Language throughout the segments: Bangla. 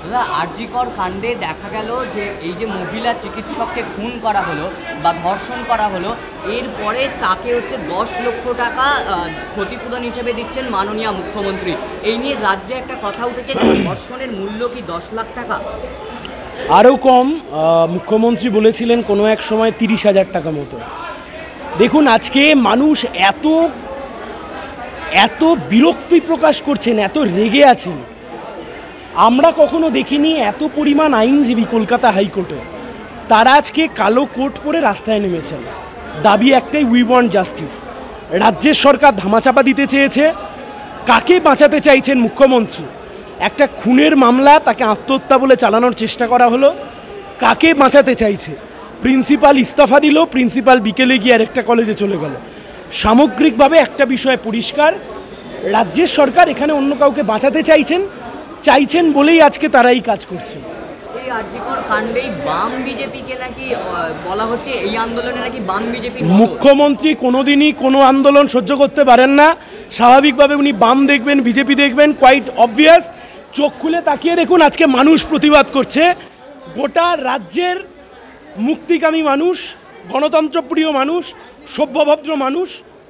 দাদা, আরজিকর কাণ্ডে দেখা গেল যে এই যে মহিলা চিকিৎসককে খুন করা হলো বা ধর্ষণ করা হলো, এরপরে তাকে হচ্ছে 10 লক্ষ টাকা ক্ষতিপূরণ হিসেবে দিচ্ছেন মাননীয় মুখ্যমন্ত্রী। এই নিয়ে রাজ্যে একটা কথা উঠেছে যে ধর্ষণের মূল্য কি 10 লাখ টাকা? আরও কম। মুখ্যমন্ত্রী বলেছিলেন কোনো এক সময় 30,000 টাকা মতো। দেখুন, আজকে মানুষ এত এত বিরক্তি প্রকাশ করছেন, এত রেগে আছেন, আমরা কখনো দেখিনি। এত পরিমাণ আইনজীবী কলকাতা হাইকোর্টে, তারা আজকে কালো কোট পরে রাস্তায় নেমেছেন। দাবি একটাই, উই ওয়ান্ট জাস্টিস। রাজ্যের সরকার ধামাচাপা দিতে চেয়েছে। কাকে বাঁচাতে চাইছেন মুখ্যমন্ত্রী? একটা খুনের মামলা, তাকে আত্মহত্যা বলে চালানোর চেষ্টা করা হলো। কাকে বাঁচাতে চাইছে? প্রিন্সিপাল ইস্তফা দিল, প্রিন্সিপাল বিকেলে গিয়ে আরেকটা কলেজে চলে গেল। সামগ্রিকভাবে একটা বিষয় পরিষ্কার, রাজ্যের সরকার এখানে অন্য কাউকে বাঁচাতে চাইছেন বলেই আজকে তারা এই কাজ করছে। এই আরজিকর কাণ্ডেই বাম বিজেপিকে নাকি বলা হচ্ছে, এই আন্দোলনে নাকি বাম বিজেপি। মুখ্যমন্ত্রী কোনোদিনই কোনো আন্দোলন সহ্য করতে পারেন না। স্বাভাবিকভাবে উনি বাম দেখবেন, বিজেপি দেখবেন, কোয়াইট অবভিয়াস। চোখ খুলে তাকিয়ে দেখুন, আজকে মানুষ প্রতিবাদ করছে। গোটা রাজ্যের মুক্তিকামী মানুষ, গণতন্ত্রপ্রিয় মানুষ, সভ্যভদ্র মানুষ,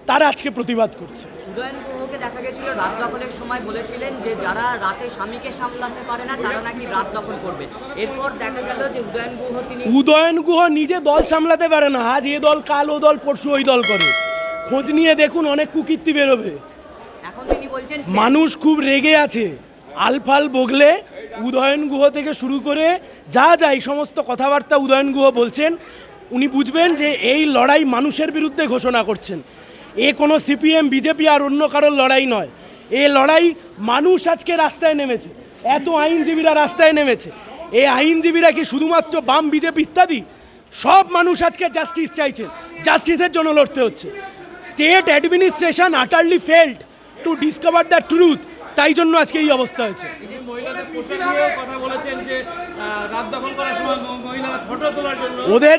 তারা আজকে প্রতিবাদ করছে। উদয়ন গুহকে দেখা গেছিল রাত দখলের সময় বলেছিলেন যে যারা রাতে স্বামীকে সামলাতে পারে না তারা নাকি রাত দখল করবে। এরপর দেখা গেল যে উদয়ন গুহ নিজে দল সামলাতে পারে না। আজ এ দল, কাল ও দল, পরশু ওই দল করে। খোঁজ নিয়ে দেখুন, অনেক কুকীর্তি বেরোবে। এখন তিনি বলছেন মানুষ খুব রেগে আছে। আলফাল বগলে উদয়ন গুহ থেকে শুরু করে যা এই সমস্ত কথাবার্তা উদয়ন গুহ বলছেন, উনি বুঝবেন যে এই লড়াই মানুষের বিরুদ্ধে ঘোষণা করছেন। এ কোনো সিপিএম, বিজেপি আর অন্য কারোর লড়াই নয়। এ লড়াই মানুষ আজকে রাস্তায় নেমেছে, এত আইনজীবীরা রাস্তায় নেমেছে। এই আইনজীবীরা কি শুধুমাত্র বাম, বিজেপি ইত্যাদি? সব মানুষ আজকে জাস্টিস চাইছেন, জাস্টিসের জন্য লড়তে হচ্ছে। State administration utterly failed to discover the truth, তাই জন্য আজকে এই অবস্থা হয়েছে। ওদের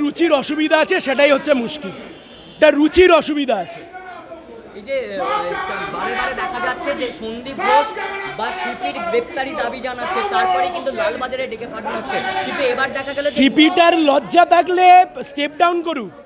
রুচির অসুবিধা আছে, সেটাই হচ্ছে মুশকিল। তার রুচির অসুবিধা আছে। এই যে বারে বারে দেখা যাচ্ছে যে সন্দীপ ঘোষ বা সিপির গ্রেপ্তারি দাবি জানাচ্ছে, তারপরে কিন্তু লালবাজারে ডেকে পাঠানো হচ্ছে। কিন্তু এবার দেখা গেল সিপিটার লজ্জা থাকলে স্টেপ ডাউন করুক।